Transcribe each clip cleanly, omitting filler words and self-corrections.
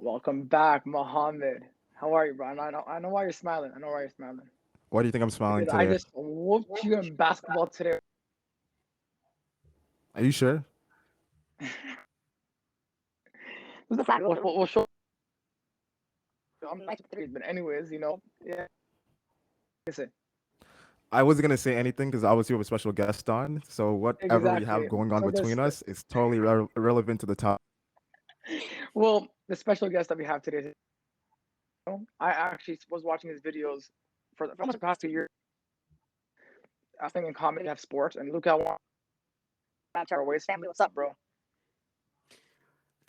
Welcome back, Mohammed. How are you, bro? I know why you're smiling. I know why you're smiling. Why do you think I'm smiling Because I today? just whooped you in basketball today. Are you sure? Who's the fact? We'll show. I'm nice with threes, but anyways, yeah. Listen, I wasn't gonna say anything because obviously we have a special guest on. So whatever we have exactly. going on So between us is totally irrelevant to the top. well, the special guest that we have today. I actually was watching his videos for almost the past 2 years. I think in comedy, have sports, and Luca won. That's our ways family. What's up, bro?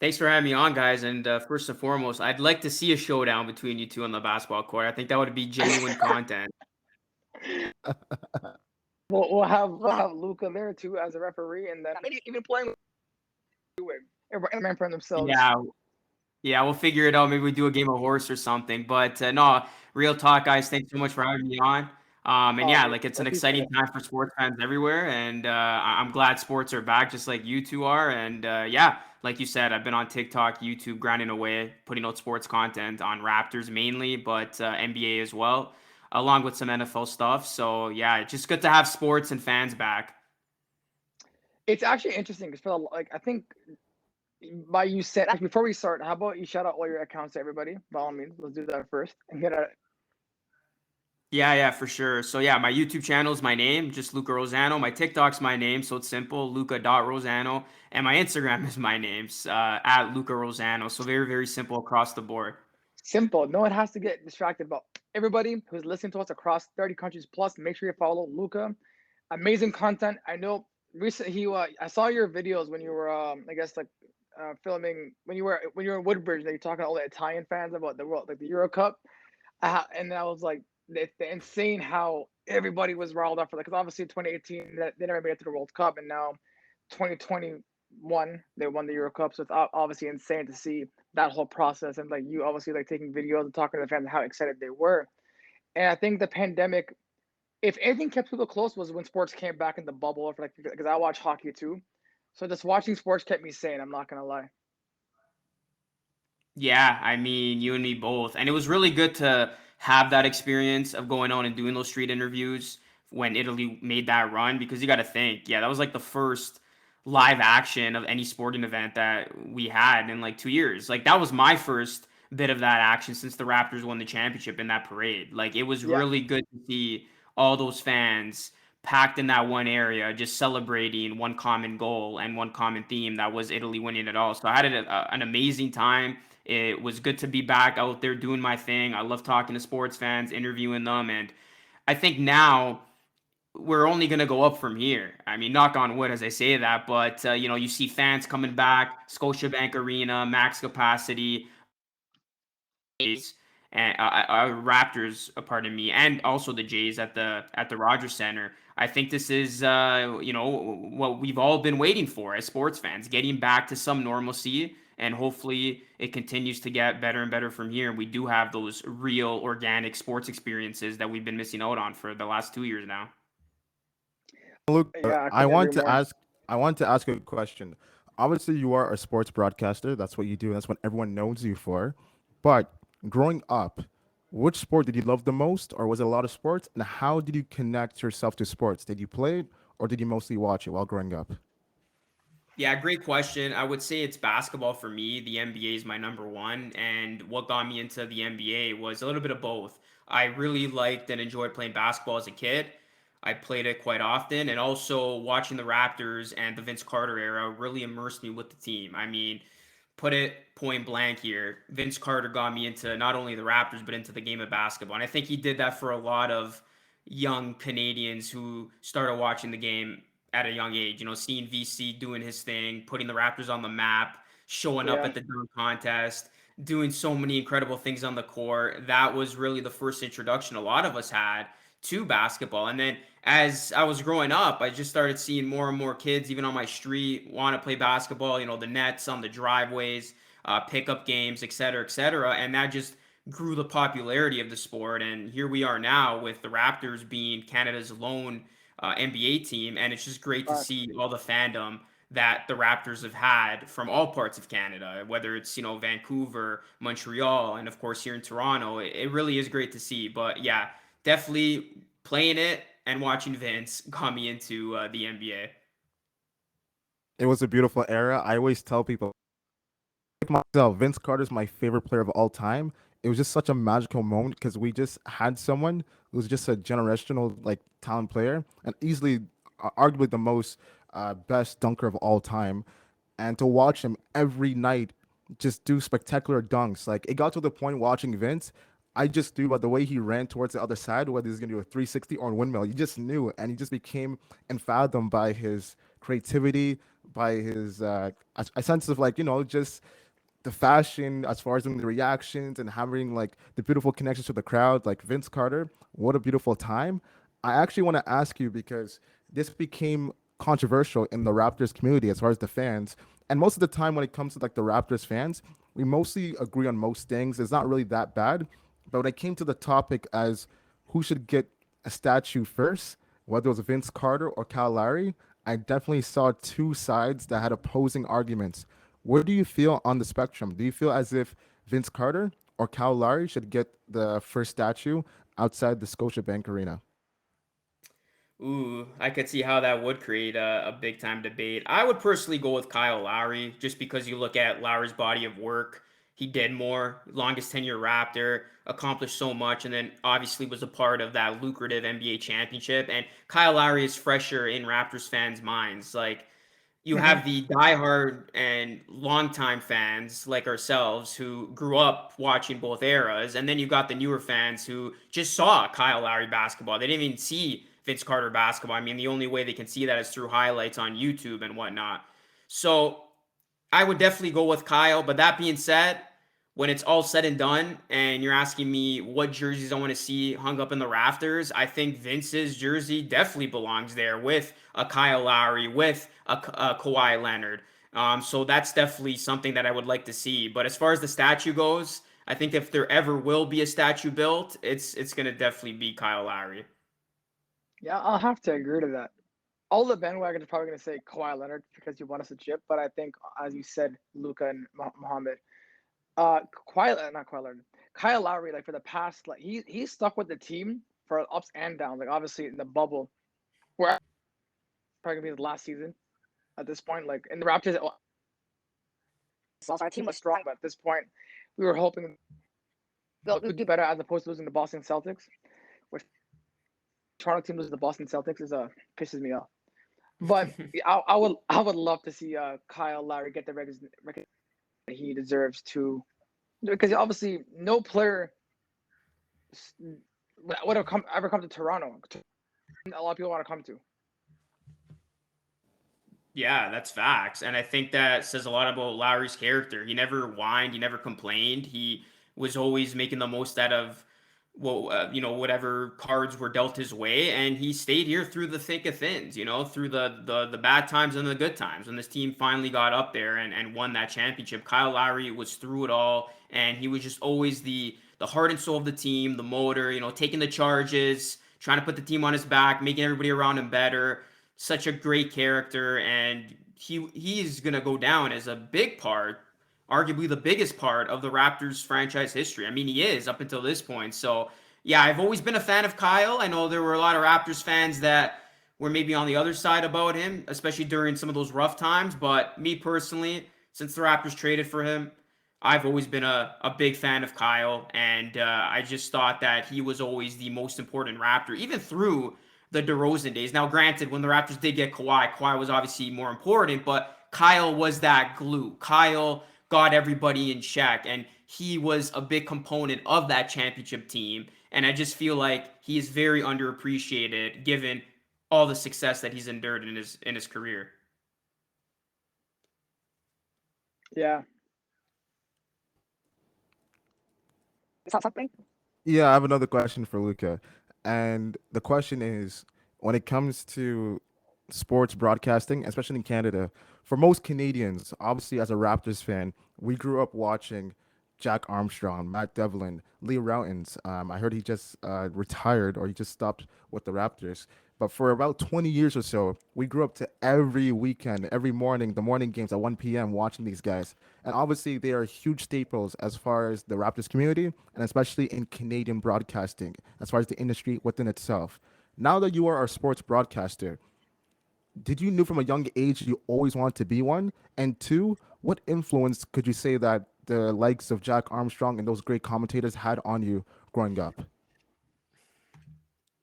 Thanks for having me on, guys. And first and foremost, I'd like to see a showdown between you two on the basketball court. I think that would be genuine content. We'll have Luca there too as a referee, and then maybe even playing with everyone for themselves. Yeah, yeah, we'll figure it out. Maybe we do a game of horse or something. But no, real talk, guys. Thanks so much for having me on. And Oh, yeah, bro, like it's I an appreciate exciting it. time for sports fans everywhere, and I'm glad sports are back, just like you two are. And yeah, like you said, I've been on TikTok, YouTube, grinding away, putting out sports content on Raptors mainly, but NBA as well, along with some NFL stuff. So yeah, it's just good to have sports and fans back. It's actually interesting because I think by you said like, before we start, how about you shout out all your accounts to everybody? By all means, let's do that first and get it. Yeah, yeah, for sure. So yeah, my YouTube channel is my name, just Luca Rosano. My TikTok's my name, so it's simple, Luca.Rosano. And my Instagram is my name, at Luca Rosano. So very, very simple across the board. Simple. No one has to get distracted. But everybody who's listening to us across 30 countries plus, make sure you follow Luca. Amazing content. I know. Recently, I saw your videos when you were, I guess, like filming when you were in Woodbridge. That you're talking to all the Italian fans about the world, like the Euro Cup. And I was like, the insane how everybody was riled up for that. Because obviously, 2018 they never made it to the World Cup, and now 2021 they won the Euro Cup. So it's obviously insane to see that whole process and like you obviously like taking videos and talking to the fans and how excited they were. And I think the pandemic, if anything, kept people close was when sports came back in the bubble. For like because I watch hockey too, so just watching sports kept me sane. I'm not gonna lie. Yeah, I mean, you and me both. And it was really good to have that experience of going on and doing those street interviews when Italy made that run because you got to think, yeah, that was like the first live action of any sporting event that we had in like 2 years. Like that was my first bit of that action since the Raptors won the championship in that parade. Like it was Yeah, really good to see all those fans packed in that one area just celebrating one common goal and one common theme that was Italy winning it all. So I had an amazing time. It was good to be back out there doing my thing. I love talking to sports fans, interviewing them, and I think now we're only going to go up from here. I mean, knock on wood as I say that, but you see fans coming back, Scotiabank Arena, max capacity, Jays and Raptors, pardon me, and also the Jays at the Rogers Center. I think this is what we've all been waiting for as sports fans, getting back to some normalcy, and hopefully it continues to get better and better from here. And we do have those real organic sports experiences that we've been missing out on for the last 2 years now. Look, yeah, I couldn't agree more. I want to ask a question. Obviously, you are a sports broadcaster. That's what you do. That's what everyone knows you for. But growing up, which sport did you love the most, or was it a lot of sports? And how did you connect yourself to sports? Did you play it, or did you mostly watch it while growing up? Yeah, great question. I would say it's basketball for me. The NBA is my number one. And what got me into the NBA was a little bit of both. I really liked and enjoyed playing basketball as a kid. I played it quite often. And also watching the Raptors and the Vince Carter era really immersed me with the team. I mean, put it point blank here. Vince Carter got me into not only the Raptors, but into the game of basketball. And I think he did that for a lot of young Canadians who started watching the game at a young age. Seeing VC doing his thing, putting the Raptors on the map, showing up Yeah, at the dunk contest, doing so many incredible things on the court. That was really the first introduction a lot of us had to basketball. And then as I was growing up, I just started seeing more and more kids, even on my street, want to play basketball. The nets on the driveways, pickup games, et cetera, et cetera. And that just grew the popularity of the sport. And here we are now with the Raptors being Canada's lone NBA team. And it's just great to facts. see all the fandom that the Raptors have had from all parts of Canada, whether it's, Vancouver, Montreal, and of course here in Toronto. It really is great to see. But yeah, definitely playing it and watching Vince got me into the NBA. It was a beautiful era. I always tell people, like myself, Vince Carter's my favorite player of all time. It was just such a magical moment because we just had someone who was just a generational like talent player and easily, arguably the most best dunker of all time. And to watch him every night just do spectacular dunks, like it got to the point watching Vince. I just knew by the way he ran towards the other side, whether he's gonna do a 360 or a windmill. You just knew, and he just became fathomed by his creativity, by his a sense of like just the fashion as far as doing the reactions and having like the beautiful connections to the crowd, like Vince Carter. What a beautiful time. I actually want to ask you because this became controversial in the Raptors community as far as the fans. And most of the time when it comes to like the Raptors fans, we mostly agree on most things. It's not really that bad. But when it came to the topic as who should get a statue first, whether it was Vince Carter or Kyle Lowry, I definitely saw two sides that had opposing arguments. Where do you feel on the spectrum? Do you feel as if Vince Carter or Kyle Lowry should get the first statue outside the Scotiabank Arena? Ooh, I could see how that would create a big time debate. I would personally go with Kyle Lowry just because you look at Lowry's body of work. He did more, longest tenure Raptor, accomplished so much, and then obviously was a part of that lucrative NBA championship. And Kyle Lowry is fresher in Raptors fans' minds. Like, you Hmm. have the diehard and longtime fans like ourselves who grew up watching both eras, and then you got the newer fans who just saw Kyle Lowry basketball. They didn't even see Vince Carter basketball. I mean, the only way they can see that is through highlights on YouTube and whatnot. So I would definitely go with Kyle. But that being said, when it's all said and done, and you're asking me what jerseys I want to see hung up in the rafters, I think Vince's jersey definitely belongs there with a Kyle Lowry, with a Kawhi Leonard. So that's definitely something that I would like to see. But as far as the statue goes, I think if there ever will be a statue built, it's gonna definitely be Kyle Lowry. Yeah, I'll have to agree to that. All the bandwagon are probably going to say Kawhi Leonard because you want us to chip, but I think, as you said, Luca and Mohammed, not Kawhi Leonard, Kyle Lowry, like for the past, like he's stuck with the team for ups and downs. Like obviously in the bubble, where probably gonna be the last season at this point. Like in the Raptors, our team was strong, but at this point, we were hoping they'll do better as opposed to losing the Boston Celtics, which Toronto team loses the Boston Celtics is pisses me off. But I would love to see Kyle Lowry get the recognition he deserves to, because obviously no player would have ever come to Toronto. A lot of people want to come to. Yeah, that's facts. And I think that says a lot about Lowry's character. He never whined, he never complained. He was always making the most out of whatever cards were dealt his way, and he stayed here through the thick of things, through the bad times and the good times. When this team finally got up there and won that championship, Kyle Lowry was through it all, and he was just always the heart and soul of the team, the motor, taking the charges, trying to put the team on his back, making everybody around him better. Such a great character, and he's gonna go down as a big part, arguably the biggest part of the Raptors franchise history. I mean, he is up until this point. So yeah, I've always been a fan of Kyle. I know there were a lot of Raptors fans that were maybe on the other side about him, especially during some of those rough times. But me personally, since the Raptors traded for him, I've always been a big fan of Kyle, and I just thought that he was always the most important Raptor, even through the DeRozan days. Now, granted, when the Raptors did get Kawhi, Kawhi was obviously more important, but Kyle was that glue. Kyle got everybody in check, and he was a big component of that championship team. And I just feel like he is very underappreciated given all the success that he's endured in his career. Yeah. Something? Yeah, I have another question for Luca. And the question is when it comes to sports broadcasting, especially in Canada, for most Canadians, obviously as a Raptors fan, we grew up watching Jack Armstrong, Matt Devlin, Lee Routins. I heard he just retired or he just stopped with the Raptors. But for about 20 years or so, we grew up to every weekend, every morning, the morning games at 1 p.m. watching these guys. And obviously, they are huge staples as far as the Raptors community and especially in Canadian broadcasting, as far as the industry within itself. Now that you are our sports broadcaster, did you knew from a young age you always wanted to be one? And two, what influence could you say that the likes of Jack Armstrong and those great commentators had on you growing up?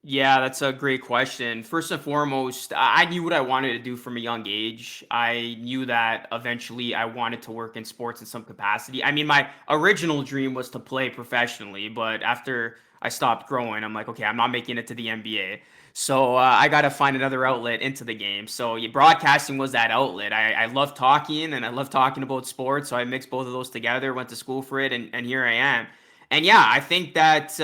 Yeah, that's a great question. First and foremost, I knew what I wanted to do from a young age. I knew that eventually I wanted to work in sports in some capacity. I mean, my original dream was to play professionally, but after I stopped growing, I'm like, okay, I'm not making it to the NBA. So I got to find another outlet into the game. So yeah, broadcasting was that outlet. I love talking and I love talking about sports. So I mixed both of those together, went to school for it, and here I am. And yeah, I think that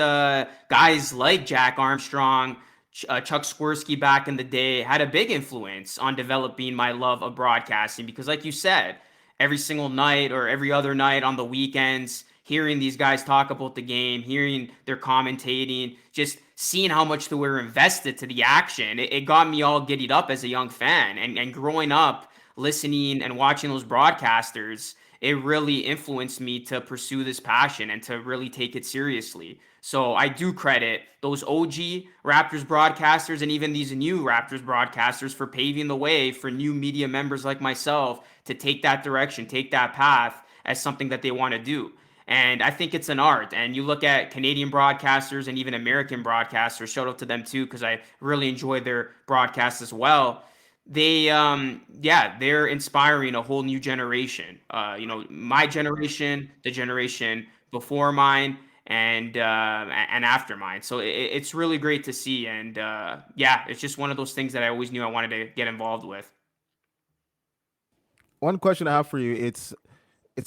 guys like Jack Armstrong, Chuck Swirsky back in the day had a big influence on developing my love of broadcasting because, like you said, every single night or every other night on the weekends, hearing these guys talk about the game, hearing their commentating, just seeing how much they were invested to the action, it got me all giddied up as a young fan. And growing up, listening and watching those broadcasters, it really influenced me to pursue this passion and to really take it seriously. So I do credit those OG Raptors broadcasters and even these new Raptors broadcasters for paving the way for new media members like myself to take that direction, take that path as something that they want to do. And I think it's an art. And you look at Canadian broadcasters and even American broadcasters, shout out to them too, because I really enjoy their broadcasts as well. They're inspiring a whole new generation. My generation, the generation before mine, and after mine. So it's really great to see. And yeah, it's just one of those things that I always knew I wanted to get involved with. One question I have for you, it's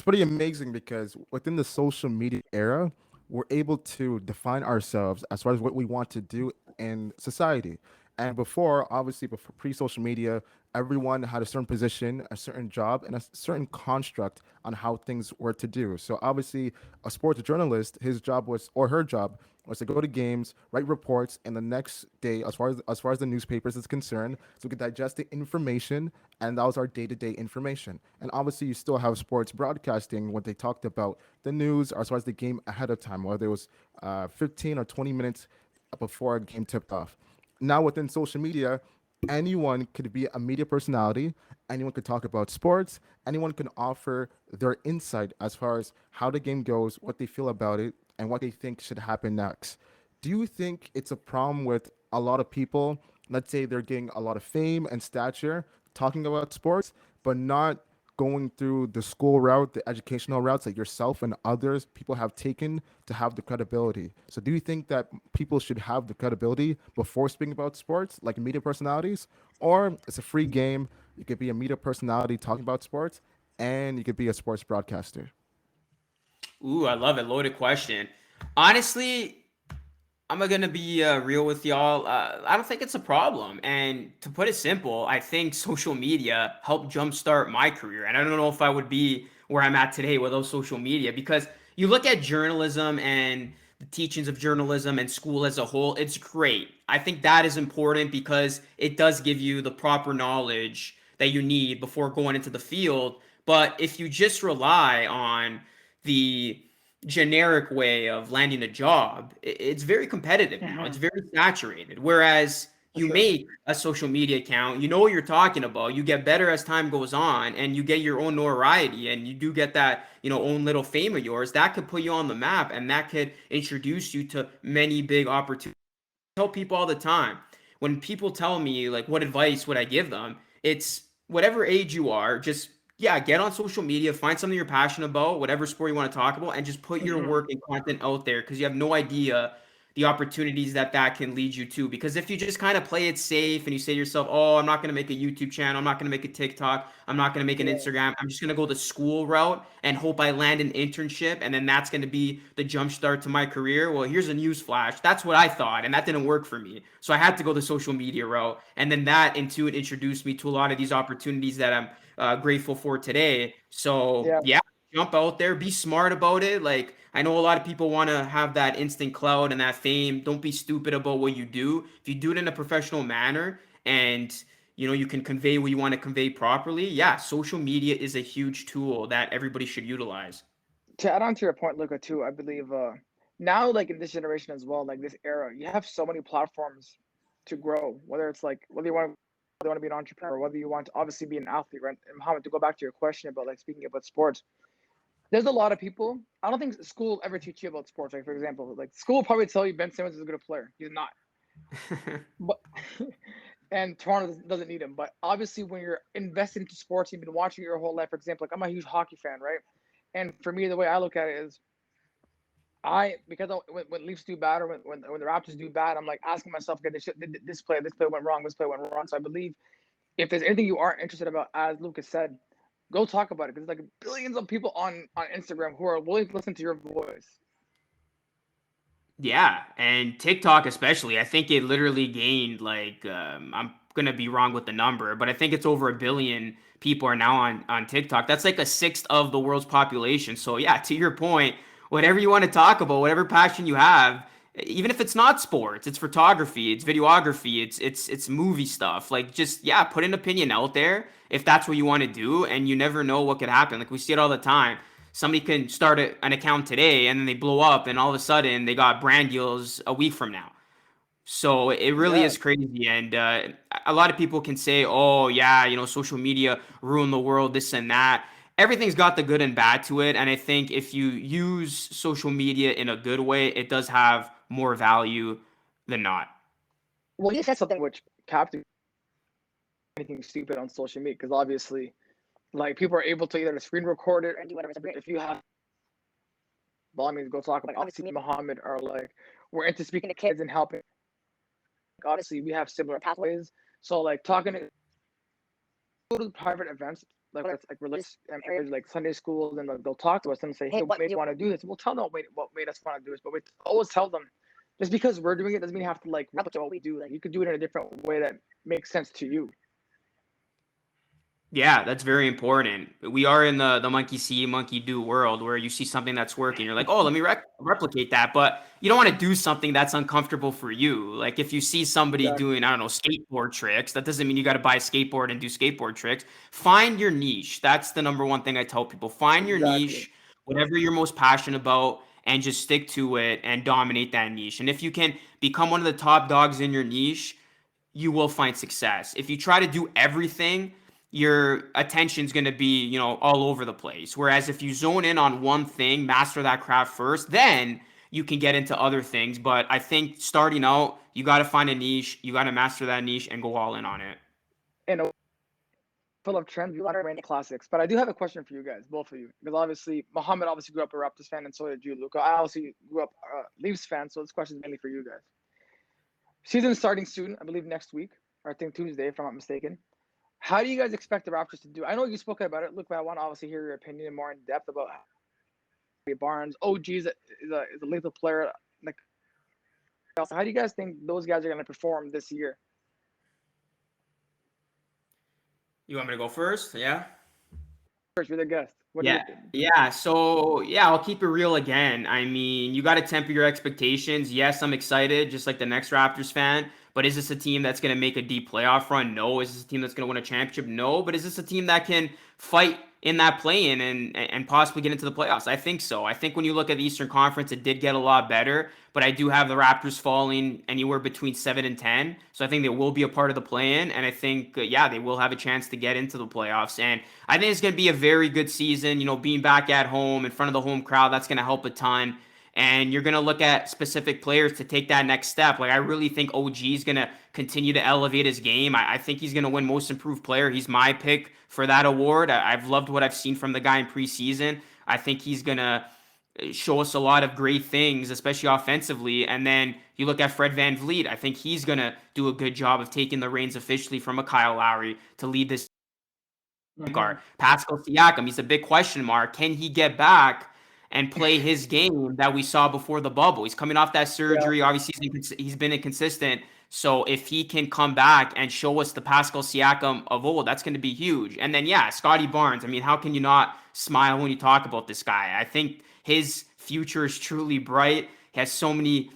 pretty amazing because within the social media era, we're able to define ourselves as far as what we want to do in society. And before, obviously, before pre-social media, everyone had a certain position, a certain job, and a certain construct on how things were to do. So obviously, a sports journalist, his job was or her job was to go to games, write reports, and the next day, as far as the newspapers is concerned, so we could digest the information, and that was our day-to-day information. And obviously, you still have sports broadcasting when they talked about the news as far as the game ahead of time, whether it was 15 or 20 minutes before a game tipped off. Now within social media, anyone could be a media personality, anyone could talk about sports, anyone can offer their insight as far as how the game goes, what they feel about it, and what they think should happen next. Do you think it's a problem with a lot of people? Let's say they're getting a lot of fame and stature talking about sports, but not going through the school route, the educational routes that yourself and others people have taken to have the credibility. So do you think that people should have the credibility before speaking about sports, like media personalities, or it's a free game? You could be a media personality talking about sports, and you could be a sports broadcaster. Ooh, I love it. Loaded question. Honestly, I'm gonna be real with y'all. I don't think it's a problem. And to put it simple, I think social media helped jumpstart my career. And I don't know if I would be where I'm at today without social media because you look at journalism and the teachings of journalism and school as a whole, it's great. I think that is important because it does give you the proper knowledge that you need before going into the field. But if you just rely on the generic way of landing a job, it's very competitive now. It's Hmm. very saturated. Whereas For you sure. make a social media account, you know what you're talking about, you get better as time goes on, and you get your own notoriety, and you do get that, own little fame of yours that could put you on the map, and that could introduce you to many big opportunities. Tell people all the time when people tell me like what advice would I give them, it's whatever age you are, just yeah, get on social media, find something you're passionate about, whatever sport you want to talk about, and just put your Hmm. work and content out there because you have no idea the opportunities that can lead you to. Because if you just kind of play it safe and you say to yourself, oh, I'm not going to make a YouTube channel, I'm not going to make a TikTok, I'm not going to make an Yeah. Instagram, I'm just going to go the school route and hope I land an internship, and then that's going to be the jump start to my career. Well, here's a news flash. That's what I thought, and that didn't work for me. So I had to go the social media route, and then that into it introduced me to a lot of these opportunities that I'm grateful for today. So Yeah. yeah. jump out there, be smart about it. Like, I know a lot of people want to have that instant clout and that fame. Don't be stupid about what you do. If you do it in a professional manner and you can convey what you want to convey properly, yeah, social media is a huge tool that everybody should utilize. To add on to your point, Luca, too, I believe now, like in this generation as well, like this era, you have so many platforms to grow. Whether it's like whether you want to be an entrepreneur, whether you want to obviously be an athlete, right? And Mohammed, to go back to your question about like speaking about sports, there's a lot of people. I don't think school ever teach you about sports. Like for example, like school will probably tell you Ben Simmons is a good player. He's not, but and Toronto doesn't need him. But obviously, when you're invested into sports, you've been watching your whole life. For example, like I'm a huge hockey fan, right? And for me, the way I look at it is because when Leafs do bad or when the Raptors do bad, I'm like asking myself, okay, this play went wrong, this play went wrong. So I believe if there's anything you are interested about, as Lucas said, go talk about it because there's like billions of people on Instagram who are willing to listen to your voice. Yeah, and TikTok especially, I think it literally gained like I'm gonna be wrong with the number, but I think it's over 1 billion people are now on TikTok. That's like a sixth of the world's population. So yeah, to your point, whatever you want to talk about, whatever passion you have, even if it's not sports, it's photography, it's videography, it's movie stuff. Like just yeah, put an opinion out there if that's what you want to do, and you never know what could happen. Like we see it all the time. Somebody can start an account today and then they blow up and all of a sudden they got brand deals a week from now. So it really Yeah. is crazy. And a lot of people can say, oh, yeah, social media ruined the world, this and that. Everything's got the good and bad to it. And I think if you use social media in a good way, it does have more value than not. Well, you said something which captivated anything stupid on social media because obviously, like people are able to either screen record it and do whatever. If you have, well, I mean, go talk about obviously me and Muhammad are like we're into speaking to kids and helping. Obviously, we have similar pathways. So like talking to go to private events like it's like religious areas like Sunday schools and like, they'll talk to us and say, hey, what made you want to do this? We'll tell them what made us want to do this, but we always tell them just because we're doing it doesn't mean you have to like replicate what we do. Like you could do it in a different way that makes sense to you. Yeah, that's very important. We are in the monkey see, monkey do world where you see something that's working. You're like, oh, let me replicate that. But you don't want to do something that's uncomfortable for you. Like if you see somebody Exactly. doing, I don't know, skateboard tricks, that doesn't mean you got to buy a skateboard and do skateboard tricks. Find your niche. That's the number one thing I tell people. Find your Exactly. niche, whatever you're most passionate about, and just stick to it and dominate that niche. And if you can become one of the top dogs in your niche, you will find success. If you try to do everything, your attention's going to be, all over the place. Whereas if you zone in on one thing, master that craft first, then you can get into other things. But I think starting out, you got to find a niche, you got to master that niche and go all in on it. And full of trends, we want to remain classics. But I do have a question for you guys, both of you, because obviously Muhammad obviously grew up a Raptors fan, and so did you, Luca. I also grew up a Leafs fan, so this question is mainly for you guys. Season starting soon, I believe next week, or I think Tuesday, if I'm not mistaken. How do you guys expect the Raptors to do? I know you spoke about it. Look, I want to obviously hear your opinion more in depth about Barnes. OG is a lethal player. Like, how do you guys think those guys are going to perform this year? You want me to go first? Yeah. First, you're the guest. What do you Yeah. think? Yeah. So, yeah, I'll keep it real again. I mean, you got to temper your expectations. Yes, I'm excited, just like the next Raptors fan. But is this a team that's going to make a deep playoff run? No. Is this a team that's going to win a championship? No. But is this a team that can fight in that play-in and possibly get into the playoffs? I think so. I think when you look at the Eastern Conference, it did get a lot better. But I do have the Raptors falling anywhere between 7 and 10. So I think they will be a part of the play-in. And I think, yeah, they will have a chance to get into the playoffs. And I think it's going to be a very good season. Being back at home in front of the home crowd, that's going to help a ton. And you're going to look at specific players to take that next step. Like, I really think OG is going to continue to elevate his game. I think he's going to win Most Improved Player. He's my pick for that award. I've loved what I've seen from the guy in preseason. I think he's going to show us a lot of great things, especially offensively. And then you look at Fred VanVleet. I think he's going to do a good job of taking the reins officially from a Kyle Lowry to lead this Mm-hmm. guard. Pascal Siakam, he's a big question mark. Can he get back and play his game that we saw before the bubble? He's coming off that Yeah. surgery. Obviously, he's been inconsistent. So if he can come back and show us the Pascal Siakam of old, that's going to be huge. And then yeah, Scotty Barnes. I mean, how can you not smile when you talk about this guy? I think his future is truly bright. He has so many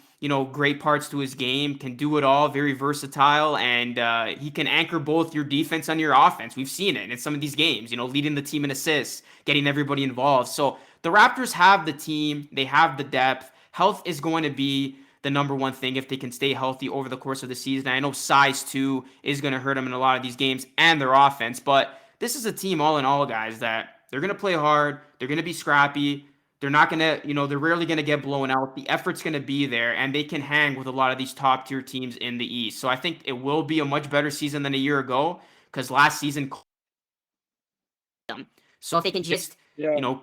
great parts to his game. Can do it all. Very versatile, and he can anchor both your defense and your offense. We've seen it in some of these games. Leading the team in assists, getting everybody involved. So the Raptors have the team. They have the depth. Health is going to be the number one thing if they can stay healthy over the course of the season. I know size too is going to hurt them in a lot of these games and their offense, but this is a team all in all, guys, that they're going to play hard. They're going to be scrappy. They're not going to, they're rarely going to get blown out. The effort's going to be there, and they can hang with a lot of these top tier teams in the East. So I think it will be a much better season than a year ago because last season. So if they can just, Yeah.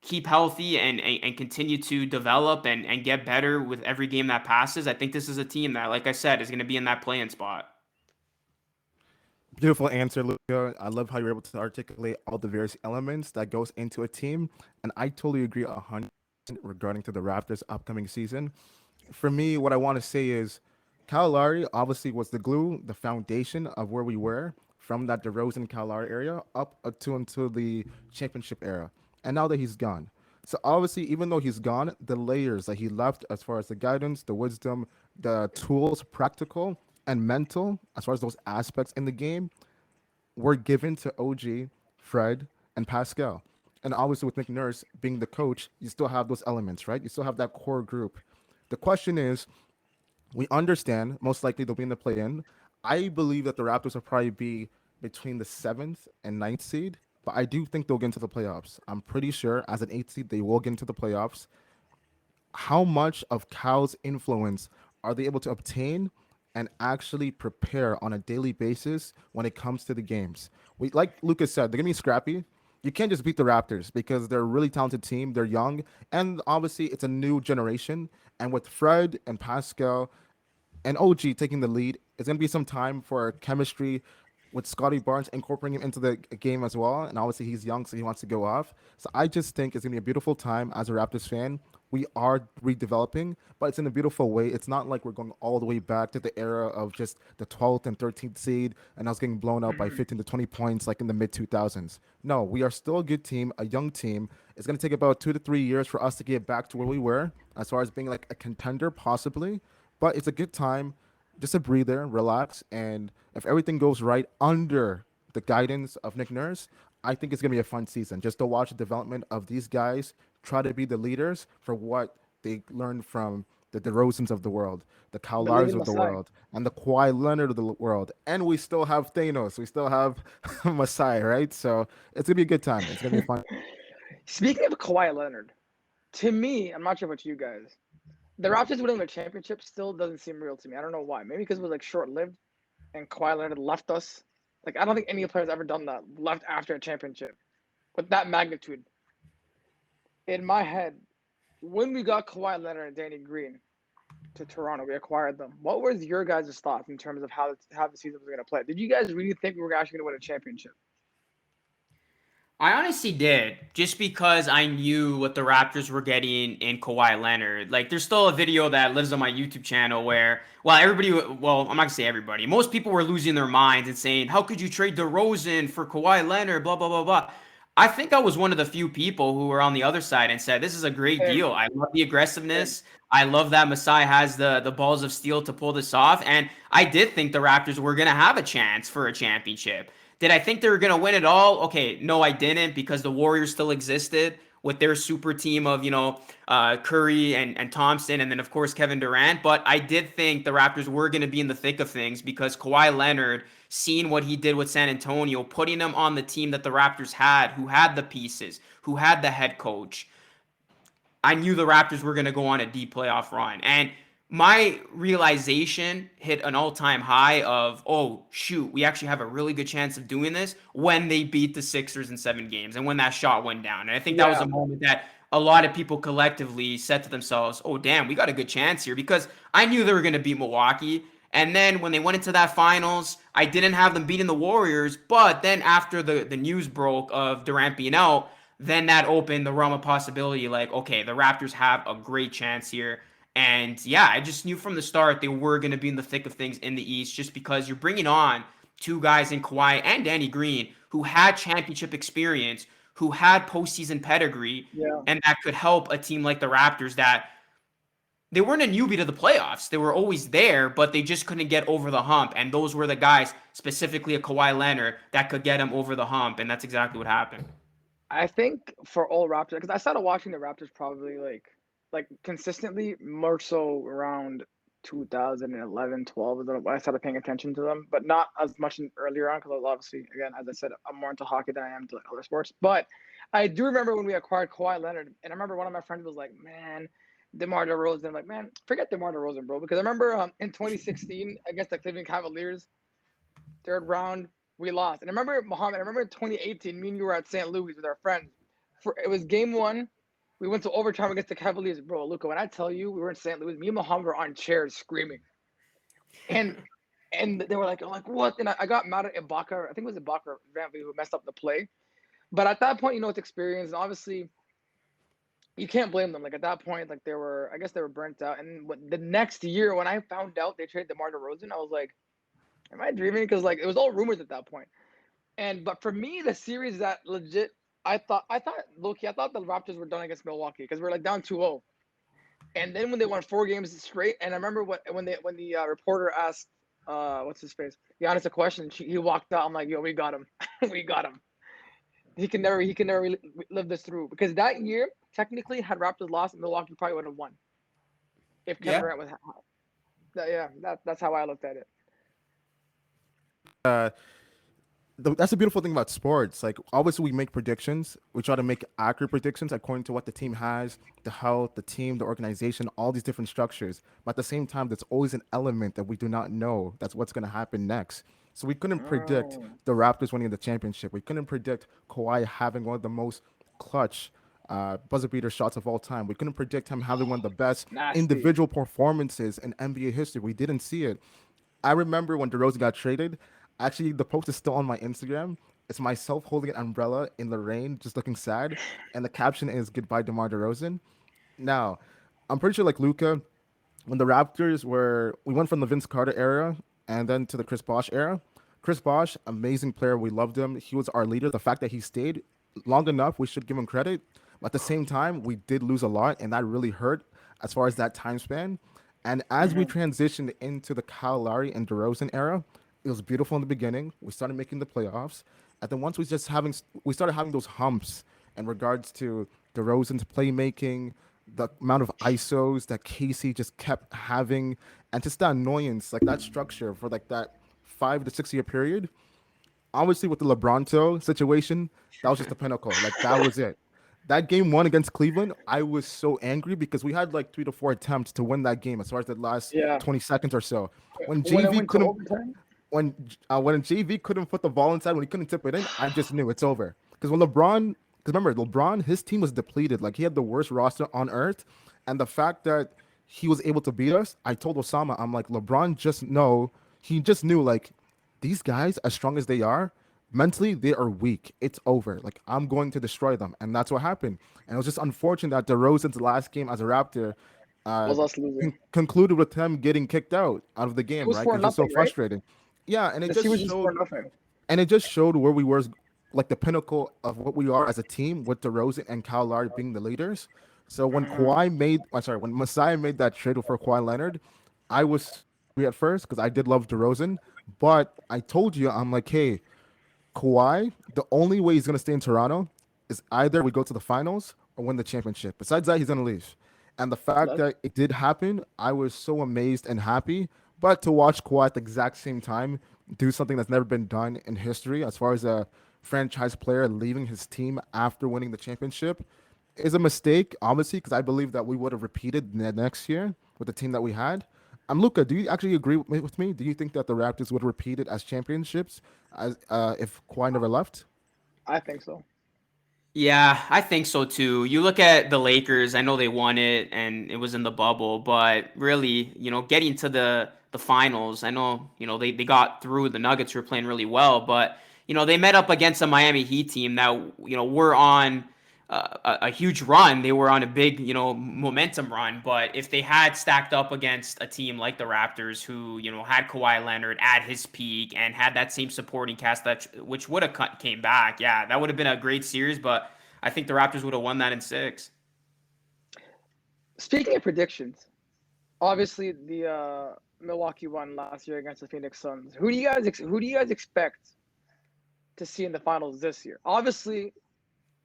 keep healthy and continue to develop and get better with every game that passes, I think this is a team that, like I said, is going to be in that play-in spot. Beautiful answer, Luca. I love how you're able to articulate all the various elements that goes into a team, and I totally agree 100% regarding to the Raptors' upcoming season. For me, what I want to say is Kyle Lowry obviously was the glue, the foundation of where we were from that DeRozan Kyle Lowry area up to until the championship era. And now that he's gone. So obviously, even though he's gone, the layers that he left as far as the guidance, the wisdom, the tools, practical and mental, as far as those aspects in the game, were given to OG, Fred, and Pascal. And obviously, with Nick Nurse being the coach, you still have those elements, right? You still have that core group. The question is, we understand most likely they'll be in the play-in. I believe that the Raptors will probably be between the seventh and ninth seed, but I do think they'll get into the playoffs. I'm pretty sure as an eighth seed they will get into the playoffs. How much of Cal's influence are they able to obtain and actually prepare on a daily basis when it comes to the games? We, like Lucas said, they're gonna be scrappy. You can't just beat the Raptors because they're a really talented team. They're young, and obviously it's a new generation. And with Fred and Pascal and OG taking the lead, it's going to be some time for chemistry with Scotty Barnes incorporating him into the game as well. And obviously, he's young, so he wants to go off. So I just think it's going to be a beautiful time as a Raptors fan. We are redeveloping, but it's in a beautiful way. It's not like we're going all the way back to the era of just the 12th and 13th seed and us getting blown out by 15 to 20 points like in the mid 2000s. No, we are still a good team, a young team. It's going to take about 2 to 3 years for us to get back to where we were as far as being like a contender, possibly. But it's a good time, just a breather, relax, and if everything goes right under the guidance of Nick Nurse, I think it's gonna be a fun season. Just to watch the development of these guys try to be the leaders for what they learned from the DeRozans of the world, the Kyle Believe Lowrys in of the Masai. world, and the Kawhi Leonard of the world. And we still have Thanos. We still have Masai, right? So it's gonna be a good time. It's gonna be a fun. Speaking of Kawhi Leonard, to me, I'm not sure about you guys. The Raptors winning the championship still doesn't seem real to me. I don't know why. Maybe because it was like short lived and Kawhi Leonard left us. Like I don't think any player's ever done that, left after a championship with that magnitude. In my head, when we got Kawhi Leonard and Danny Green to Toronto, we acquired them. What was your guys' thoughts in terms of how the season was going to play? Did you guys really think we were actually going to win a championship? I honestly did, just because I knew what the Raptors were getting in Kawhi Leonard. Like, there's still a video that lives on my YouTube channel where, well, I'm not gonna say everybody, most people were losing their minds and saying, "How could you trade DeRozan for Kawhi Leonard?" Blah blah blah blah. I think I was one of the few people who were on the other side and said, "This is a great Same, deal. I love the same. aggressiveness. I love that Masai has the balls of steel to pull this off." And I did think the Raptors were gonna have a chance for a championship. Did I think they were going to win it all? Okay, no, I didn't, because the Warriors still existed with their super team of, Curry and Thompson, and then, of course, Kevin Durant. But I did think the Raptors were going to be in the thick of things because Kawhi Leonard, seeing what he did with San Antonio, putting him on the team that the Raptors had, who had the pieces, who had the head coach, I knew the Raptors were going to go on a deep playoff run. And my realization hit an all-time high of, oh, shoot, we actually have a really good chance of doing this when they beat the Sixers in 7 games and when that shot went down. And I think that was Yeah, a moment that a lot of people collectively said to themselves, oh, damn, we got a good chance here, because I knew they were going to beat Milwaukee. And then when they went into that finals, I didn't have them beating the Warriors. But then after the news broke of Durant being out, then that opened the realm of possibility, like, okay, the Raptors have a great chance here. And yeah, I just knew from the start they were going to be in the thick of things in the East, just because you're bringing on two guys in Kawhi and Danny Green who had championship experience, who had postseason pedigree, Yeah. and that could help a team like the Raptors that they weren't a newbie to the playoffs. They were always there, but they just couldn't get over the hump. And those were the guys, specifically a Kawhi Leonard, that could get him over the hump. And that's exactly what happened. I think for all Raptors, because I started watching the Raptors probably like consistently more so around 2011, 12 is when I started paying attention to them, but not as much earlier on because I was obviously, again, as I said, I'm more into hockey than I am to like other sports. But I do remember when we acquired Kawhi Leonard, and I remember one of my friends was like, "Man, DeMar DeRozan." I'm like, "Man, forget DeMar DeRozan, bro," because I remember in 2016 against the Cleveland Cavaliers, third round, we lost. And I remember Muhammad. I remember in 2018, me and you were at St. Louis with our friends. It was game one. We went to overtime against the Cavaliers, bro. Luca, when I tell you we were in St. Louis, me and Muhammad were on chairs screaming, and they were like, "I'm like what?" And I got mad at Ibaka. I think it was Ibaka Van Vliet who messed up the play. But at that point, it's experience, and obviously you can't blame them. Like at that point, like I guess they were burnt out. And the next year, when I found out they traded DeMar DeRozan, I was like, "Am I dreaming?" Because like it was all rumors at that point. But for me, the series that legit, I thought Loki, I thought the Raptors were done against Milwaukee because we're like down 2-0. And then when they won 4 games straight, and I remember when the reporter asked what's his face, Giannis a question, he walked out. I'm like, "Yo, we got him, we got him. He can never live this through." Because that year, technically, had Raptors lost, Milwaukee probably would have won if Kevin Yeah. Durant was. Yeah, that's how I looked at it. Uh, that's the beautiful thing about sports. Like, obviously, we make predictions. We try to make accurate predictions according to what the team has, the health, the team, the organization, all these different structures. But at the same time, there's always an element that we do not know. That's what's going to happen next. So we couldn't predict Oh, the Raptors winning the championship. We couldn't predict Kawhi having one of the most clutch buzzer beater shots of all time. We couldn't predict him having one of the best nasty. individual performances in NBA history. We didn't see it. I remember when DeRozan got traded. Actually, the post is still on my Instagram. It's myself holding an umbrella in the rain, just looking sad, and the caption is "Goodbye, DeMar DeRozan." Now, I'm pretty sure like Luca, when the Raptors were, we went from the Vince Carter era and then to the Chris Bosh era. Chris Bosh, amazing player. We loved him. He was our leader. The fact that he stayed long enough, we should give him credit. But at the same time, we did lose a lot, and that really hurt as far as that time span. And as we Hmm. transitioned into the Kyle Lowry and DeRozan era, it was beautiful in the beginning. We started making the playoffs, and then once we started having those humps in regards to DeRozan's playmaking, the amount of ISOs that Casey just kept having, and just the annoyance, like that structure for like that 5 to 6 year period. Obviously, with the LeBronto situation, that was just the pinnacle. Like that was it. That game one against Cleveland, I was so angry because we had like 3 to 4 attempts to win that game as far as the last Yeah. 20 seconds or so. When When it JV went to couldn't overtime. when JV couldn't put the ball inside, when he couldn't tip it in, I just knew it's over. Because when LeBron, because remember, LeBron, his team was depleted. Like he had the worst roster on earth, and the fact that he was able to beat us, I told Osama, I'm like, LeBron he just knew like these guys, as strong as they are, mentally they are weak. It's over. Like I'm going to destroy them, and that's what happened. And it was just unfortunate that DeRozan's last game as a Raptor uh, Was us losing. concluded with him getting kicked out of the It game, was right? four It's just so nothing, right? frustrating. Yeah, The series was 4-0. and it just showed where we were, like the pinnacle of what we are as a team, with DeRozan and Kyle Lowry being the leaders. So Hmm. when Messiah made that trade for Kawhi Leonard, I was angry at first because I did love DeRozan, but I told you, I'm like, hey, Kawhi, the only way he's going to stay in Toronto is either we go to the finals or win the championship. Besides that, he's going to leave. And the fact That's that it did happen, I was so amazed and happy. But to watch Kawhi at the exact same time do something that's never been done in history, as far as a franchise player leaving his team after winning the championship, is a mistake, obviously, because I believe that we would have repeated next year with the team that we had. Luca, do you actually agree with me? Do you think that the Raptors would repeat it as championships as if Kawhi never left? I think so. Yeah, I think so too. You look at the Lakers, I know they won it and it was in the bubble, but really, getting to the finals, I know, they got through. The Nuggets were playing really well, but they met up against a Miami Heat team that, were on a huge run. They were on a big, momentum run. But if they had stacked up against a team like the Raptors, who had Kawhi Leonard at his peak and had that same supporting cast that which would have came back, yeah, that would have been a great series. But I think the Raptors would have won that in six. Speaking of predictions, obviously the Milwaukee won last year against the Phoenix Suns. Who do you guys expect to see in the finals this year? Obviously,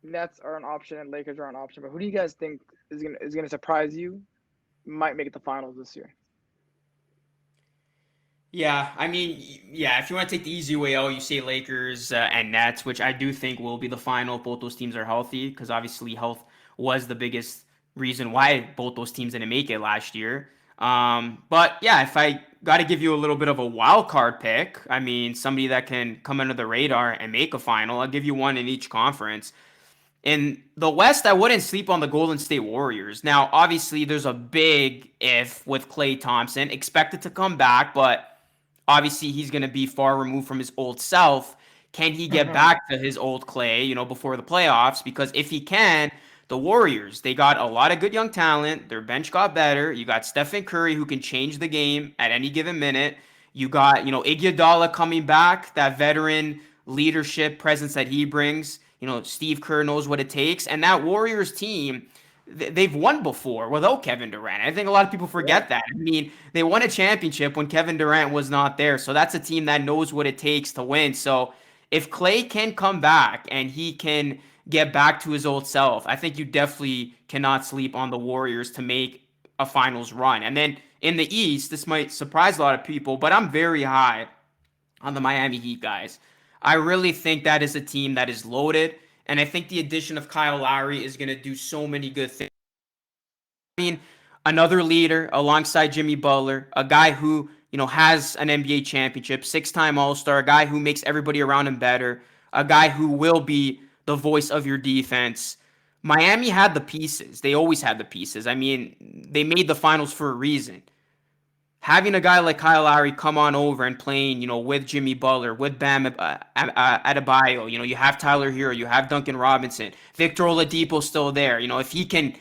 Nets are an option and Lakers are an option, but who do you guys think is gonna surprise you? Might make it the finals this year. Yeah, I mean, yeah, if you want to take the easy way out, you say Lakers and Nets, which I do think will be the final if both those teams are healthy, because obviously health was the biggest reason why both those teams didn't make it last year. But yeah, if I got to give you a little bit of a wild card pick, I mean, somebody that can come under the radar and make a final, I'll give you one in each conference. In the West, I wouldn't sleep on the Golden State Warriors. Now, obviously, there's a big if with Klay Thompson, expected to come back, but obviously he's going to be far removed from his old self. Can he get Mm-hmm. back to his old Clay, before the playoffs? Because if he can, the Warriors, they got a lot of good young talent. Their bench got better. You got Stephen Curry who can change the game at any given minute. You got, Iguodala coming back, that veteran leadership presence that he brings. Steve Kerr knows what it takes. And that Warriors team, they've won before without Kevin Durant. I think a lot of people Yeah. forget that. I mean, they won a championship when Kevin Durant was not there. So that's a team that knows what it takes to win. So if Clay can come back and he can get back to his old self, I think you definitely cannot sleep on the Warriors to make a finals run. And then in the East, this might surprise a lot of people, but I'm very high on the Miami Heat, guys. I really think that is a team that is loaded. And I think the addition of Kyle Lowry is going to do so many good things. I mean, another leader alongside Jimmy Butler, a guy who, has an NBA championship, six-time All-Star, a guy who makes everybody around him better, a guy who will be the voice of your defense. Miami had the pieces. They always had the pieces. I mean, they made the finals for a reason. Having a guy like Kyle Lowry come on over and playing, with Jimmy Butler, with Bam Adebayo, you have Tyler Hero, you have Duncan Robinson, Victor Oladipo still there. If he can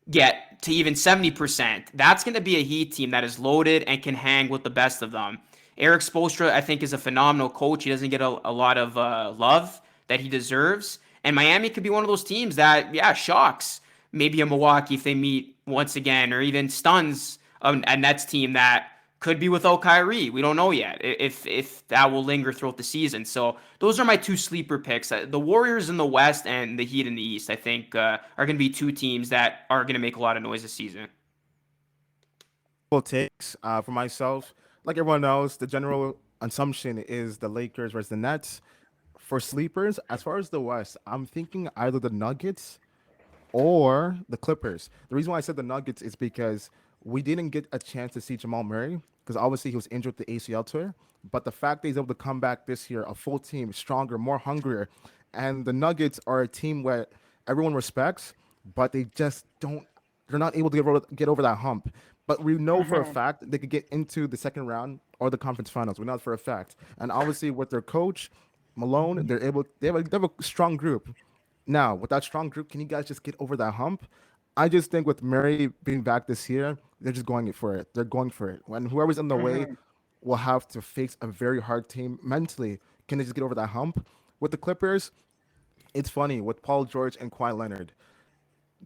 get to even 70%, that's going to be a Heat team that is loaded and can hang with the best of them. Eric Spoelstra, I think, is a phenomenal coach. He doesn't get a lot of love that he deserves. And Miami could be one of those teams that, yeah, shocks maybe a Milwaukee if they meet once again, or even stuns a Nets team that could be without Kyrie. We don't know yet if that will linger throughout the season. So those are my two sleeper picks. The Warriors in the West and the Heat in the East, I think, are going to be two teams that are going to make a lot of noise this season. Well, takes for myself, like everyone knows, the general assumption is the Lakers versus the Nets. For sleepers, as far as the West, I'm thinking either the Nuggets or the Clippers. The reason why I said the Nuggets is because we didn't get a chance to see Jamal Murray because obviously he was injured with the ACL tour. But the fact that he's able to come back this year, a full team, stronger, more hungrier, and the Nuggets are a team where everyone respects, but they just don't. They're not able to get over that hump. But we know for a Mm-hmm. fact they could get into the second round or the conference finals. We know that for a fact. And obviously with their coach Malone, they have a strong group. Now, with that strong group, can you guys just get over that hump? I just think with Murray being back this year, they're just going for it. They're going for it. When whoever's in the way Mm-hmm. will have to face a very hard team mentally. Can they just get over that hump? With the Clippers, it's funny with Paul George and Kawhi Leonard.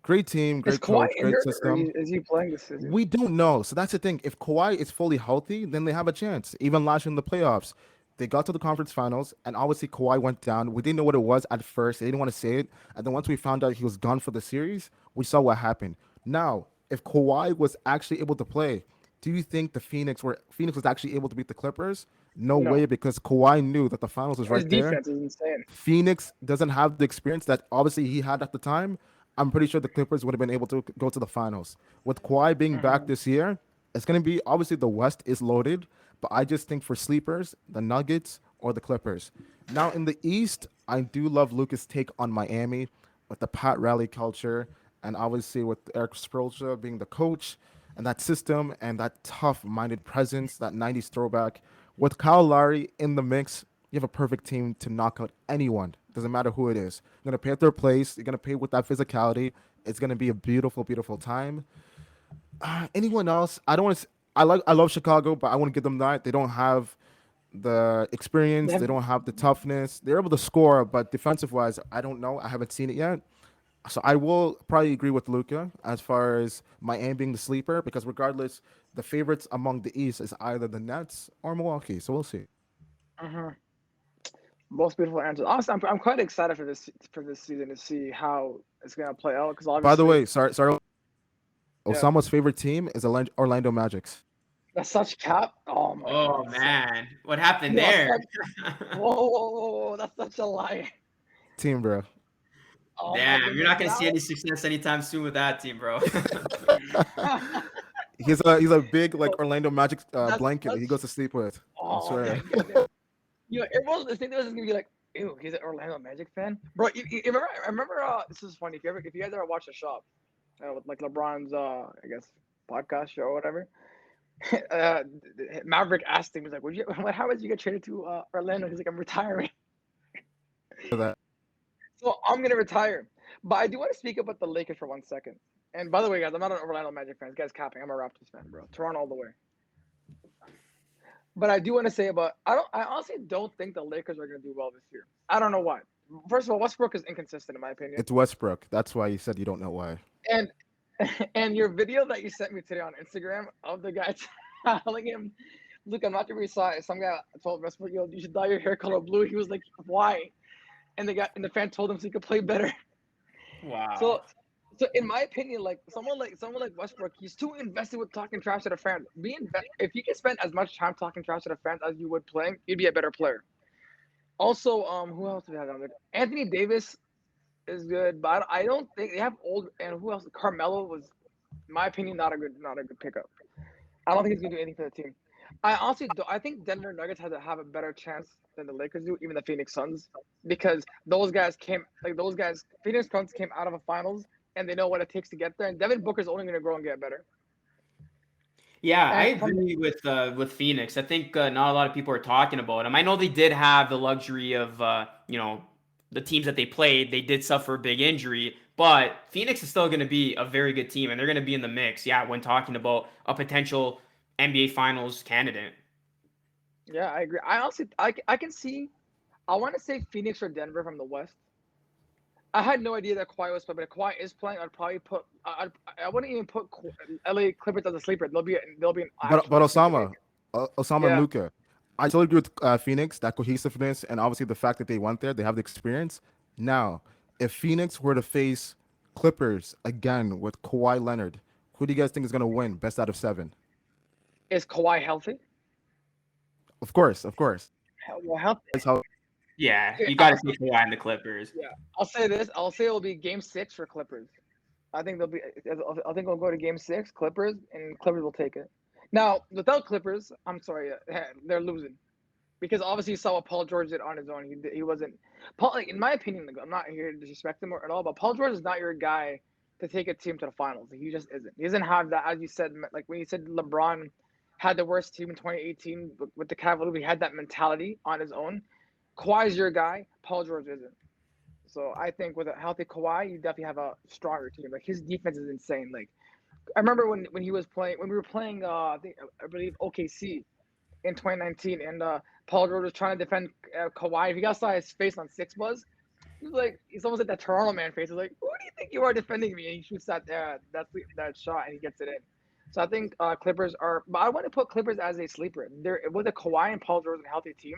Great team, Is great Kawhi coach, great injured or system. is he playing this season? We don't know. So that's the thing. If Kawhi is fully healthy, then they have a chance. Even last year in the playoffs, they got to the conference finals, and obviously Kawhi went down. We didn't know what it was at first. They didn't want to say it. And then once we found out he was gone for the series, we saw what happened. Now, if Kawhi was actually able to play, do you think the Phoenix was actually able to beat the Clippers? No way, No. because Kawhi knew that the finals was His right there. defense is insane. Phoenix doesn't have the experience that obviously he had at the time. I'm pretty sure the Clippers would have been able to go to the finals. With Kawhi being back Mm-hmm. this year, it's going to be obviously the West is loaded, but I just think for sleepers, the Nuggets or the Clippers. Now in the East, I do love Luca's take on Miami with the Pat Riley culture, and obviously with Eric Spoelstra being the coach and that system and that tough-minded presence, that '90s throwback. With Kyle Lowry in the mix, you have a perfect team to knock out anyone Doesn't matter who it is. You're gonna pay at their place. You're gonna pay with that physicality. It's gonna be a beautiful, beautiful time. Anyone else? I don't want to. I love Chicago, but I want to give them that. They don't have the They experience. have, They don't have the toughness. They're able to score, but defensive wise, I don't know. I haven't seen it yet. So I will probably agree with Luca as far as Miami being the sleeper, because regardless, the favorites among the East is either the Nets or Milwaukee. So we'll see. mhm. Most beautiful answers. Honestly, I'm quite excited for this season to see how it's gonna play out. Because By the obviously, way, sorry, yeah, Osama's favorite team is Orlando Magic's that's such cap. Oh my god, Oh that's such. man, what happened No, there? such. Whoa, that's such a lie. team, bro. Oh my Damn, you're goodness, not gonna see any success anytime soon with that team, bro. He's a big like Bro, Orlando Magic that's blanket that he such. goes to sleep with. I Oh swear. my goodness. You know, everyone listening to this is gonna be like, "Ew, he's an Orlando Magic fan, bro." You remember? I remember. This is funny. If you guys ever watch the shop, with like LeBron's, I guess, podcast show or whatever, uh, Maverick asked him, he's like, "Would you? How would you get traded to Orlando?" He's like, "I'm retiring." For that. So I'm gonna retire. But I do want to speak about the Lakers for 1 second. And by the way, guys, I'm not an Orlando Magic fan. This guy's capping. I'm a Raptors fan, bro. Toronto all the way. But I do want to say about I honestly don't think the Lakers are gonna do well this year. I don't know why. First of all, Westbrook is inconsistent in my opinion. It's Westbrook. That's why you said you don't know why. And and your video that you sent me today on Instagram of the guy telling him, "Look, I'm not gonna be sorry." Some guy told Westbrook, "Yo, you should dye your hair color blue." He was like, "Why?" And the fan told him so he could play better. Wow. So, so in my opinion, like someone like Westbrook, he's too invested with talking trash to the fans. If you can spend as much time talking trash to the fans as you would playing, you'd be a better player. Also, who else do we have on there? Anthony Davis is good, but I don't think they have old. And who else? Carmelo was, in my opinion, not a good pickup. I don't think he's gonna do anything for the team. I honestly do. I think Denver Nuggets have a better chance than the Lakers do, even the Phoenix Suns, because those guys, Phoenix Suns came out of a finals and they know what it takes to get there. And Devin Booker's only gonna grow and get better. Yeah, I And from agree with Phoenix. I think not a lot of people are talking about them. I know they did have the luxury of the teams that they played. They did suffer a big injury, but Phoenix is still going to be a very good team, and they're going to be in the mix. Yeah, when talking about a potential NBA Finals candidate. Yeah, I agree. I honestly I can see. I want to say Phoenix or Denver from the West. I had no idea that Kawhi was playing, but if Kawhi is playing, I'd probably put. I wouldn't even put LA Clippers as a sleeper. They'll be an But actual sleeper Osama, maker. Osama and Yeah, Luca, I totally agree with Phoenix, that cohesiveness, and obviously the fact that they went there, they have the experience. Now, if Phoenix were to face Clippers again with Kawhi Leonard, who do you guys think is going to win? Best out of seven? is Kawhi healthy? Of course. Well, healthy. That's how Yeah, Okay, you got to take Kawhi in the Clippers. yeah, I'll say this. I'll say it'll be Game 6 for Clippers. I think they'll be. I think we'll go to Game 6, Clippers, and Clippers will take it. Now, without Clippers, I'm sorry, they're losing because obviously you saw what Paul George did on his own. He wasn't Paul. Like, in my opinion, like, I'm not here to disrespect him at all, but Paul George is not your guy to take a team to the finals. He just isn't. He doesn't have that, as you said. Like when you said LeBron had the worst team in 2018 with the Cavaliers, he had that mentality on his own. Kawhi's your guy. Paul George isn't. So I think with a healthy Kawhi, you definitely have a stronger team. Like his defense is insane. Like I remember when he was playing when we were playing I believe OKC in 2019 and Paul George was trying to defend Kawhi. If you guys saw his face on Six was, he was like he's almost like that Toronto man face. He's like, who do you think you are defending me? And he shoots that shot and he gets it in. So I think Clippers are, but I want to put Clippers as a sleeper. They're with a Kawhi and Paul George and a healthy team.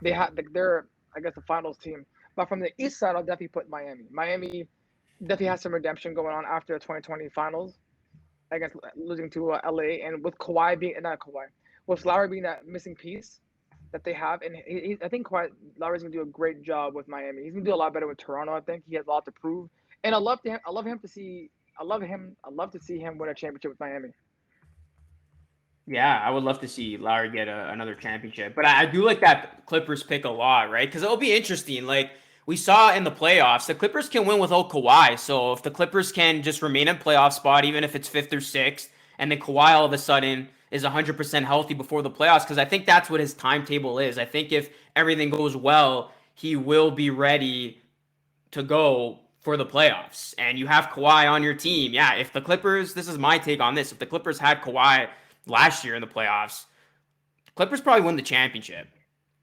They're I guess the finals team. But from the East side, I'll definitely put Miami. Miami definitely has some redemption going on after the 2020 finals. I guess losing to LA and with Kawhi being not Kawhi, with Lowry being that missing piece that they have, and I think Lowry's gonna do a great job with Miami. He's gonna do a lot better with Toronto. I think he has a lot to prove, and I love him to see. I love to see him win a championship with Miami. Yeah, I would love to see Lowry get another championship. But I do like that Clippers pick a lot, right? Because it'll be interesting. Like we saw in the playoffs, the Clippers can win without Kawhi. So if the Clippers can just remain in playoff spot, even if it's fifth or sixth, and then Kawhi all of a sudden is 100% healthy before the playoffs, because I think that's what his timetable is. I think if everything goes well, he will be ready to go for the playoffs. And you have Kawhi on your team. Yeah, if the Clippers, this is my take on this, if the Clippers had Kawhi last year in the playoffs, Clippers probably win the championship.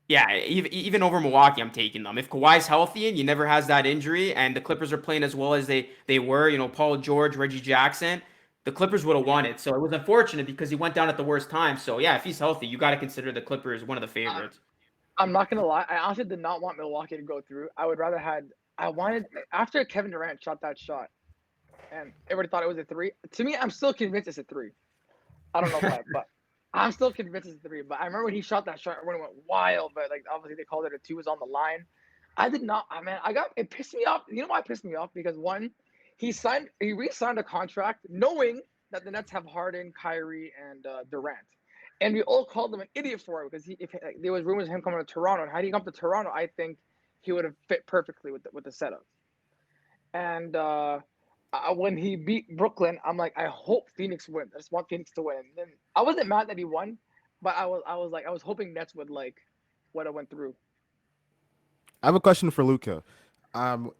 Yeah, even over Milwaukee, I'm taking them. If Kawhi's healthy and he never has that injury, and the Clippers are playing as well as they were, Paul George, Reggie Jackson, the Clippers would have won it. So it was unfortunate because he went down at the worst time. So yeah, if he's healthy, you got to consider the Clippers one of the I, favorites. I'm not gonna lie. I honestly did not want Milwaukee to go through. I would rather had. I wanted after Kevin Durant shot that shot, and everybody thought it was a three. To me, I'm still convinced it's a three. I don't know why, but I'm still convinced it's a three. But I remember when he shot that shot, everyone went wild. But like obviously they called it a two, was on the line. I did not. I mean, I got it pissed me off. You know why it pissed me off? Because one, he re-signed a contract knowing that the Nets have Harden, Kyrie, and Durant, and we all called him an idiot for it because if like, there was rumors of him coming to Toronto. And had he come to Toronto, I think he would have fit perfectly with the setup. And when he beat Brooklyn, I'm like, I hope Phoenix wins. I just want Phoenix to win. And then I wasn't mad that he won, but I was hoping Nets would like what I went through. I have a question for Luca. Um,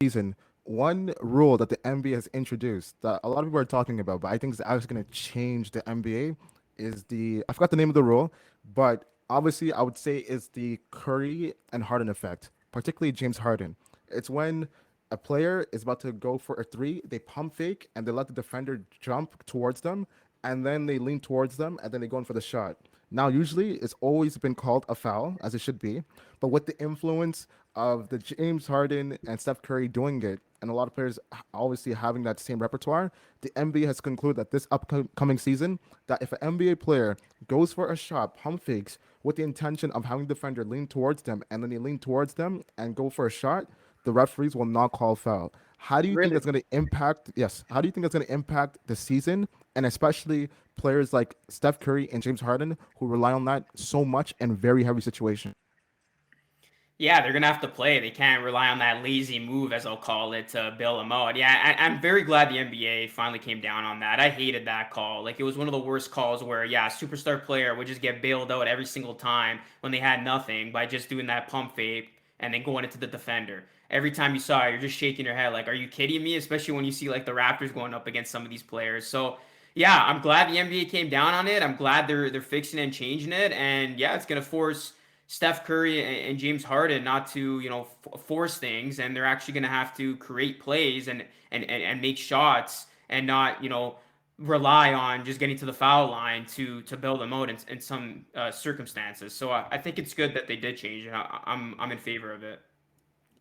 season, one rule that the NBA has introduced that a lot of people are talking about, but I think is actually going to change the NBA is I forgot the name of the rule, but obviously I would say it's the Curry and Harden effect, particularly James Harden. It's when a player is about to go for a three, they pump fake and they let the defender jump towards them, and then they lean towards them, and then they go in for the shot. Now, usually it's always been called a foul, as it should be, but with the influence of the James Harden and Steph Curry doing it, and a lot of players obviously having that same repertoire, the NBA has concluded that this upcoming season, that if an NBA player goes for a shot, pump fakes with the intention of having the defender lean towards them, and then they lean towards them and go for a shot, the referees will not call foul. How do you think Really, that's going to impact? Yes. How do you think that's going to impact the season, and especially players like Steph Curry and James Harden who rely on that so much in very heavy situations? Yeah, they're gonna have to play. They can't rely on that lazy move, as I'll call it, to bail them out. Yeah, I'm very glad the NBA finally came down on that. I hated that call. Like it was one of the worst calls where, yeah, a superstar player would just get bailed out every single time when they had nothing by just doing that pump fake and then going into the defender. Every time you saw it, you're just shaking your head like, are you kidding me? Especially when you see like the Raptors going up against some of these players. So yeah, I'm glad the NBA came down on it. I'm glad they're fixing it and changing it. And yeah, it's gonna force Steph Curry and James Harden not to, force things, and they're actually going to have to create plays and make shots and not, rely on just getting to the foul line to bail them out in some circumstances. So I think it's good that they did change it. I'm in favor of it.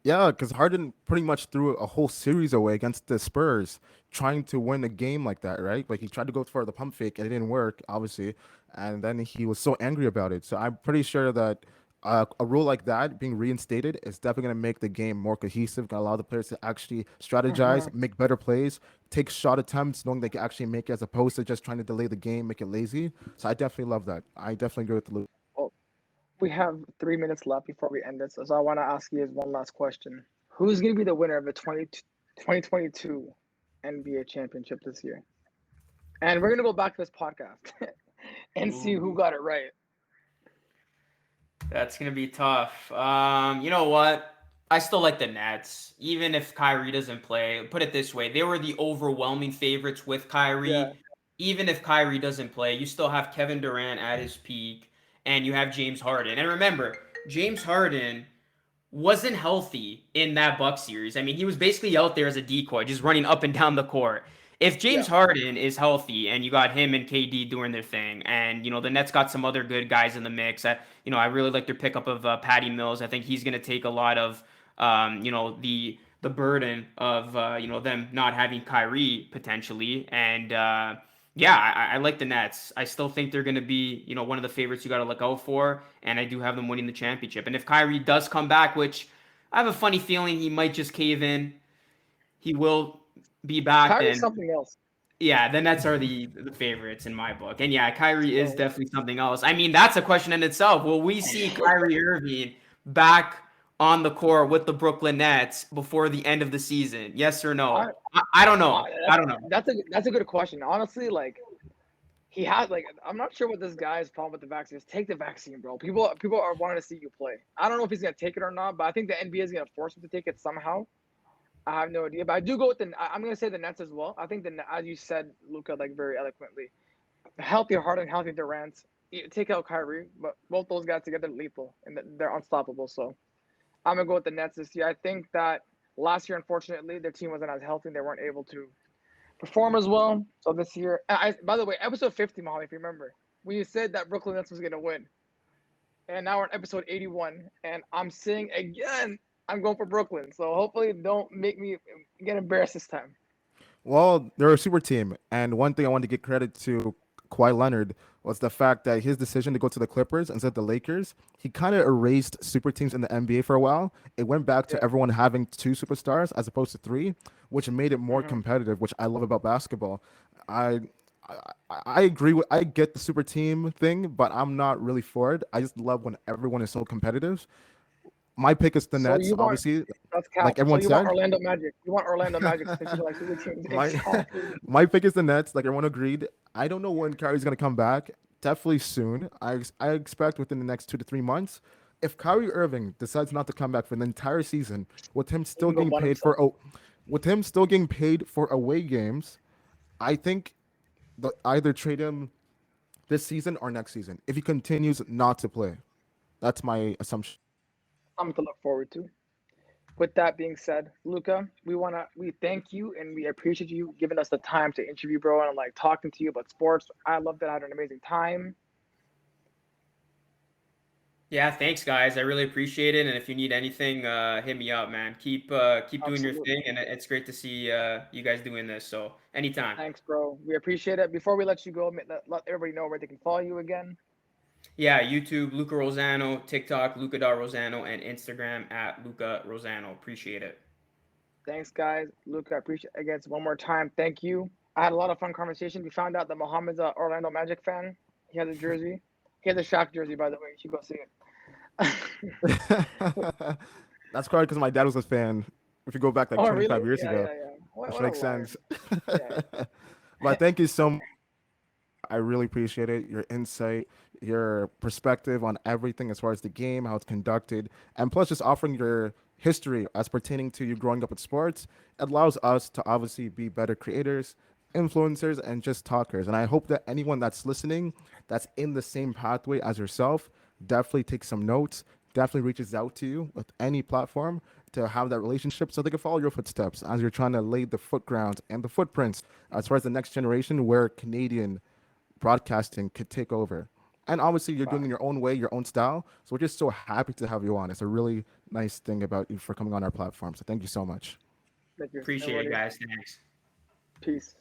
Yeah, because Harden pretty much threw a whole series away against the Spurs, trying to win a game like that, right? Like he tried to go for the pump fake and it didn't work, obviously, and then he was so angry about it. So I'm pretty sure that a rule like that being reinstated is definitely going to make the game more cohesive, going to allow the players to actually hmm strategize, make better plays, take shot attempts, knowing they can actually make it as opposed to just trying to delay the game, make it lazy. So I definitely love that. I definitely agree with the Luke. well, we have 3 minutes left before we end this, so I want to ask you is one last question: who's going to be the winner of the 2022 NBA championship this year? And we're going to go back to this podcast and see who Ooh. got it right. That's gonna be tough. You know what? I still like the Nets, even if Kyrie doesn't play. Put it this way: they were the overwhelming favorites with Yeah, Kyrie. Even if Kyrie doesn't play, you still have Kevin Durant at his peak, and you have James Harden. And remember, James Harden wasn't healthy in that Buck series. I mean, he was basically out there as a decoy, just running up and down the court. If James yeah. Harden is healthy and you got him and KD doing their thing, and the Nets got some other good guys in the mix, I really like their pickup of Patty Mills. I think he's going to take a lot of the burden of them not having Kyrie potentially, and yeah, I like the Nets. I still think they're going to be, one of the favorites you got to look out for, and I do have them winning the championship. And if Kyrie does come back, which I have a funny feeling he might just cave in, he will be back. Kyrie's Then something else. yeah, the Nets are the favorites in my book. And yeah, Kyrie is So definitely something else. I mean, that's a question in itself. Will we see Kyrie Irving back on the court with the Brooklyn Nets before the end of the season? Yes or I, no? I don't know. I don't know. that's a good question. Honestly, like he has like I'm not sure what this guy's problem with the vaccine is. Take the vaccine, bro. People are wanting to see you play. I don't know if he's gonna take it or not, but I think the NBA is gonna force him to take it somehow. I have no idea, but I do go with I'm gonna say the Nets as well. I think as you said, Luca, like very eloquently, healthy Harden, healthy Durant. Take out Kyrie, but both those guys together lethal and they're unstoppable. So I'm gonna go with the Nets this year. I think that last year, unfortunately, their team wasn't as healthy. And they weren't able to perform as well. So this year, by the way, episode 50, Molly, if you remember, we said that Brooklyn Nets was gonna win, and now we're on episode 81, and I'm saying again, I'm going for Brooklyn. So hopefully, don't make me get embarrassed this time. Well, they're a super team, and one thing I want to give credit to Kawhi Leonard was the fact that his decision to go to the Clippers instead of the Lakers, he kind of erased super teams in the NBA for a while. It went back to Yeah. everyone having two superstars as opposed to three, which made it more Hmm. competitive, which I love about basketball. I I agree with I get the super team thing, but I'm not really for it. I just love when everyone is so competitive. My pick is the So Nets, you want obviously, that's like cap. So everyone you want said. Orlando Magic. You want Orlando Magic since you don't like super teams. my Exactly. my pick is the Nets. Like everyone agreed. I don't know when Kyrie's gonna come back. Definitely soon. I expect within the next 2 to 3 months. If Kyrie Irving decides not to come back for the entire season, with him He still can go getting bun paid himself. for with him still getting paid for away games, I think either trade him this season or next season if he continues not to play. That's my assumption. Something to look forward to. With that being said, Luca, we thank you and we appreciate you giving us the time to interview, bro, and like talking to you about sports. I loved it. I had an amazing time. Yeah, thanks guys. I really appreciate it. And if you need anything, hit me up, man. Keep doing your Absolutely. thing, and it's great to see you guys doing this. So anytime. Thanks, bro. We appreciate it. Before we let you go, let everybody know where they can follow you again. Yeah, YouTube, Luca Rosano, TikTok, Luca.Rosano, and Instagram at Luca Rosano. Appreciate it. Thanks, guys. Luca, I appreciate it. Again, one more time. Thank you. I had a lot of fun conversation. We found out that Mohammed's a Orlando Magic fan. He has a jersey. He has a Shaq jersey, by the way. You should go see it. That's probably because my dad was a fan. If you go back like Oh, really? 25 years Yeah, ago, yeah, yeah. which What a makes liar. sense. Yeah. But thank you so much. I really appreciate it. Your insight, your perspective on everything as far as the game, how it's conducted, and plus just offering your history as pertaining to you growing up with sports. It allows us to obviously be better creators, influencers, and just talkers. And I hope that anyone that's listening, that's in the same pathway as yourself, definitely takes some notes, definitely reaches out to you with any platform to have that relationship so they can follow your footsteps as you're trying to lay the footgrounds and the footprints as far as the next generation where Canadian broadcasting could take over. And obviously, you're doing it in Facts. your own way, your own style. So we're just so happy to have you on. It's a really nice thing about you for coming on our platform. So thank you so much. Thank you, Appreciate it, everybody. guys. Thanks. Peace.